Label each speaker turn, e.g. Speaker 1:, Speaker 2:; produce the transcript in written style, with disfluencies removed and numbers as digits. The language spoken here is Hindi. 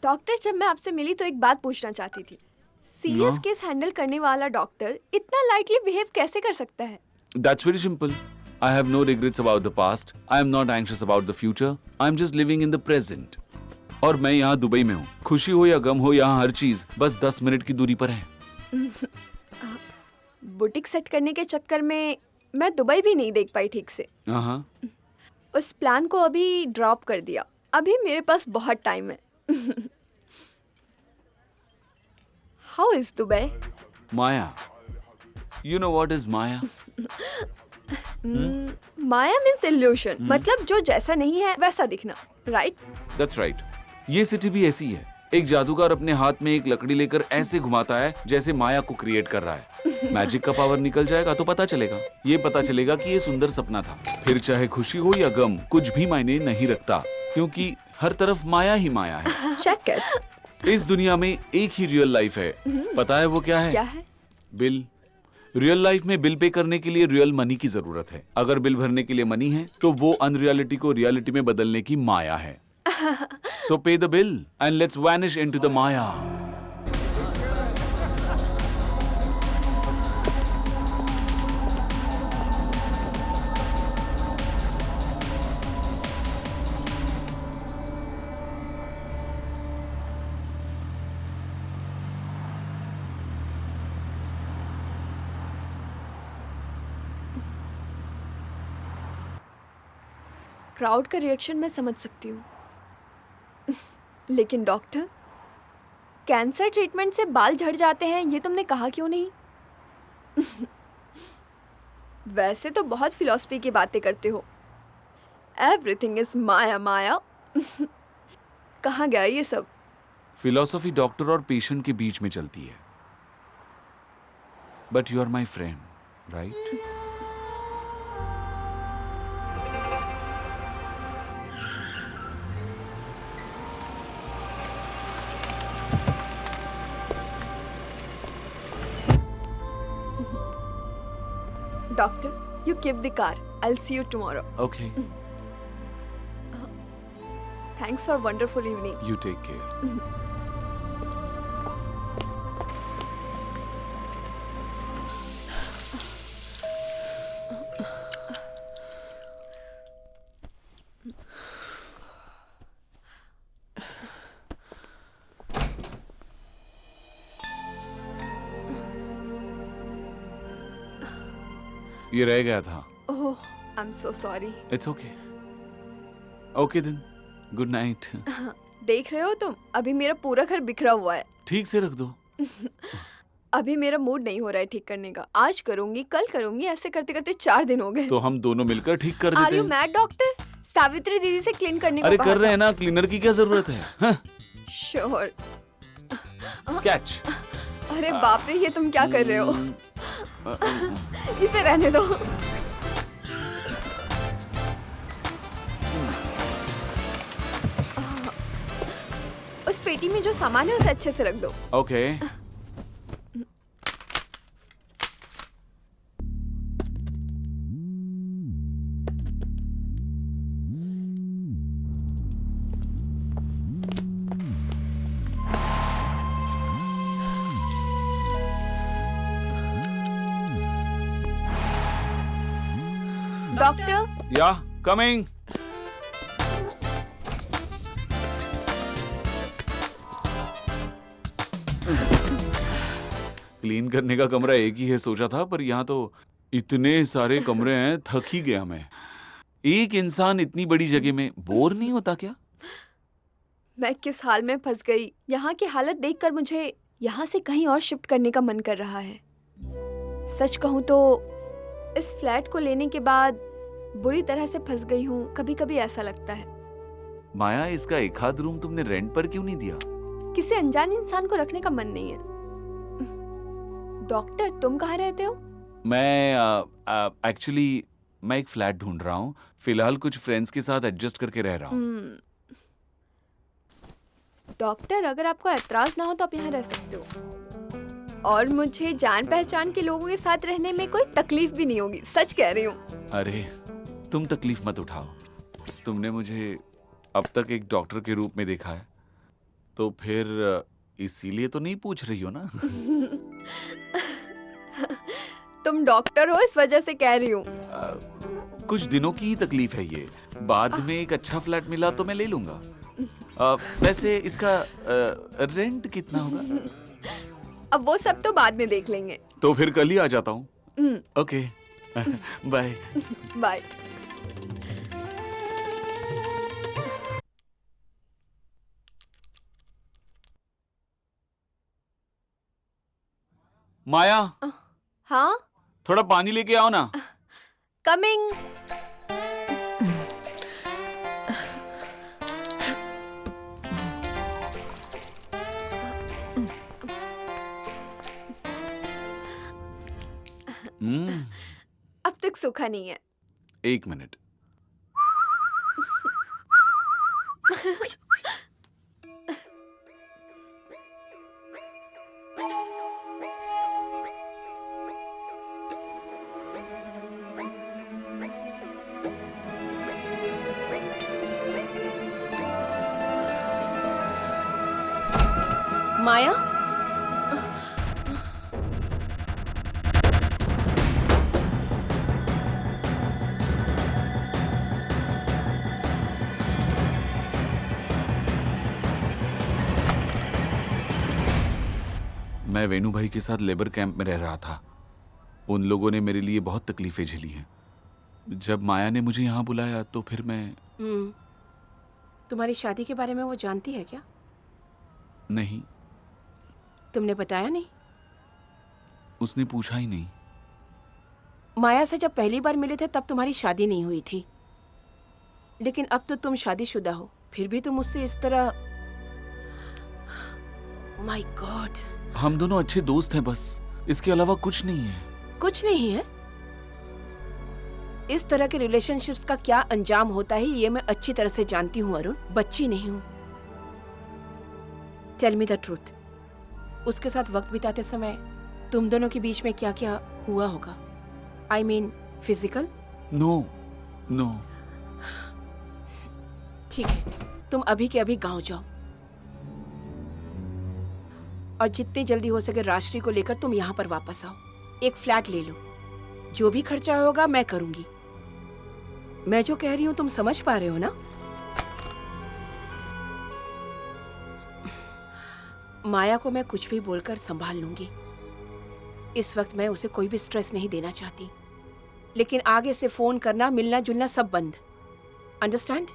Speaker 1: डॉक्टर, जब मैं आपसे मिली तो एक बात पूछना चाहती थी। सीरियस
Speaker 2: हाँ?
Speaker 1: केस हैंडल करने वाला डॉक्टर इतना लाइटली बिहेव कैसे कर सकता है?
Speaker 2: That's very simple. I have no regrets about the past. I am not anxious about the future. I am just living in the present. और मैं यहाँ दुबई में हूँ। खुशी हो या गम हो, यहाँ हर चीज बस 10 मिनट की दूरी पर है।
Speaker 1: बुटीक सेट करने के चक्कर में मैं दुबई भी नहीं देख पाई ठीक से।
Speaker 2: हाँ।
Speaker 1: उस प्लान को अभी ड्रॉप कर दिया। अभी मेरे पास बहुत टाइम है। How is Dubai?
Speaker 2: Maya. You know what is Maya?
Speaker 1: Maya means evolution, मतलब जो जैसा नहीं है वैसा दिखना, राइट?
Speaker 2: That's right. ये सिटी भी ऐसी है। एक जादूगर अपने हाथ में एक लकड़ी लेकर ऐसे घुमाता है जैसे माया को क्रिएट कर रहा है। मैजिक का पावर निकल जाएगा तो पता चलेगा। ये पता चलेगा कि ये सुंदर सपना था। फिर चाहे खुशी हो या गम, कुछ भी मायने नहीं रखता, क्योंकि हर तरफ माया ही माया है।
Speaker 1: चेक कर।
Speaker 2: इस दुनिया में एक ही रियल लाइफ है। पता है वो क्या है?
Speaker 1: क्या है?
Speaker 2: बिल। रियल लाइफ में बिल पे करने के लिए रियल मनी की जरूरत है। अगर बिल भरने के लिए मनी है तो वो अनरियलिटी को रियलिटी में बदलने की माया है। So pay the bill and let's vanish into the Maya.
Speaker 1: Crowd का रिएक्शन मैं समझ सकती हूँ, लेकिन डॉक्टर, कैंसर ट्रीटमेंट से बाल झड़ जाते हैं ये तुमने कहा क्यों नहीं? वैसे तो बहुत फिलॉसफी की बातें करते हो। एवरीथिंग इज माया माया। कहाँ गया ये सब?
Speaker 2: फिलॉसफी डॉक्टर और पेशेंट के बीच में चलती है। But you are my friend, right?
Speaker 1: Doctor, you keep the car. I'll see you tomorrow.
Speaker 2: Okay.
Speaker 1: Thanks for a wonderful evening.
Speaker 2: You take care. ये रह गया था।
Speaker 1: Oh, I'm so sorry.
Speaker 2: It's okay. Okay then. Good night.
Speaker 1: देख रहे हो तुम, अभी मेरा पूरा घर बिखरा हुआ है।
Speaker 2: ठीक से रख दो।
Speaker 1: अभी मेरा मूड नहीं हो रहा है ठीक करने का। आज करूंगी, कल करूंगी, ऐसे करते करते 4 दिन हो गए।
Speaker 2: तो हम दोनों मिलकर ठीक कर
Speaker 1: Are
Speaker 2: देते
Speaker 1: you
Speaker 2: हैं।
Speaker 1: mad, doctor? सावित्री दीदी से क्लीन करने को
Speaker 2: अरे
Speaker 1: कहा
Speaker 2: कर रहे
Speaker 1: था।
Speaker 2: हैं ना, क्लीनर की क्या जरूरत है? हाँ?
Speaker 1: Sure.
Speaker 2: कैच।
Speaker 1: अरे बाप रे, ये तुम क्या कर रहे हो? इसे रहने दो। उस पेटी में जो सामान है उसे अच्छे से रख दो।
Speaker 2: ओके।
Speaker 1: डॉक्टर,
Speaker 2: या कमिंग। क्लीन करने का कमरा एक ही है सोचा था, पर यहाँ तो इतने सारे कमरे हैं, थक ही गया मैं। एक इंसान इतनी बड़ी जगह में बोर नहीं होता क्या?
Speaker 1: मैं किस हाल में फंस गई। यहाँ की हालत देखकर मुझे यहाँ से कहीं और शिफ्ट करने का मन कर रहा है। सच कहूँ तो इस फ्लैट को लेने के बाद बुरी तरह से फंस गई हूँ। कभी कभी ऐसा लगता है।
Speaker 2: माया, इसका एक आध रूम तुमने रेंट पर क्यों नहीं दिया?
Speaker 1: किसी अनजान इंसान को रखने का मन नहीं है। डॉक्टर, तुम कहाँ रहते हो?
Speaker 2: मैं एक्चुअली मैं एक फ्लैट ढूंढ रहा हूँ। फिलहाल कुछ फ्रेंड्स के साथ एडजस्ट करके रह रहा हूँ।
Speaker 1: डॉक्टर, अगर आपको एतराज ना हो तो आप यहाँ रह सकते हो। और मुझे जान पहचान के लोगों के साथ रहने में कोई तकलीफ भी नहीं होगी। सच कह रही हूँ।
Speaker 2: अरे तुम तकलीफ मत उठाओ। तुमने मुझे अब तक एक डॉक्टर के रूप में देखा है, तो फिर इसीलिए तो नहीं पूछ रही हो ना?
Speaker 1: तुम डॉक्टर हो इस वजह से कह रही हूँ।
Speaker 2: कुछ दिनों की ही तकलीफ है ये। बाद में एक अच्छा फ्लैट मिला तो मैं ले लूंगा। वैसे इसका रेंट कितना होगा?
Speaker 1: अब वो सब तो बाद में देख लेंगे।
Speaker 2: तो फिर कल ही आ जाता हूँ। Okay, bye.
Speaker 1: बाय।
Speaker 2: माया,
Speaker 1: हाँ,
Speaker 2: थोड़ा पानी लेके आओ ना।
Speaker 1: कमिंग। अब तक सूखा नहीं है।
Speaker 2: एक मिनट।
Speaker 3: माया,
Speaker 2: मैं वेणु भाई के साथ लेबर कैंप में रह रहा था। उन लोगों ने मेरे लिए बहुत तकलीफें झेली हैं। जब माया ने मुझे यहाँ बुलाया तो फिर मैं...
Speaker 3: तुम्हारी शादी के बारे में वो जानती है क्या?
Speaker 2: नहीं,
Speaker 3: तुमने बताया नहीं?
Speaker 2: उसने पूछा ही नहीं।
Speaker 3: माया से जब पहली बार मिले थे तब तुम्हारी शादी नहीं हुई थी, लेकिन अब तो तुम शादीशुदा हो, फिर भी तुम मुझसे इस तरह... माय गॉड।
Speaker 2: हम दोनों अच्छे दोस्त हैं बस, इसके अलावा कुछ नहीं है।
Speaker 3: कुछ नहीं है? इस तरह के रिलेशनशिप्स का क्या अंजाम होता है ये मैं अच्छी तरह से जानती हूँ अरुण, बच्ची नहीं हूँ। टेल मी द ट्रूथ, उसके साथ वक्त बिताते समय तुम दोनों के बीच में क्या क्या हुआ होगा? I mean physical?
Speaker 2: No no.
Speaker 3: ठीक है, तुम अभी के अभी गांव जाओ और जितनी जल्दी हो सके राष्ट्री को लेकर तुम यहाँ पर वापस आओ। एक फ्लैट ले लो, जो भी खर्चा होगा मैं करूंगी। मैं जो कह रही हूँ तुम समझ पा रहे हो ना? माया को मैं कुछ भी बोलकर संभाल लूंगी। इस वक्त मैं उसे कोई भी स्ट्रेस नहीं देना चाहती, लेकिन आगे से फोन करना, मिलना जुलना सब बंद। अंडरस्टैंड?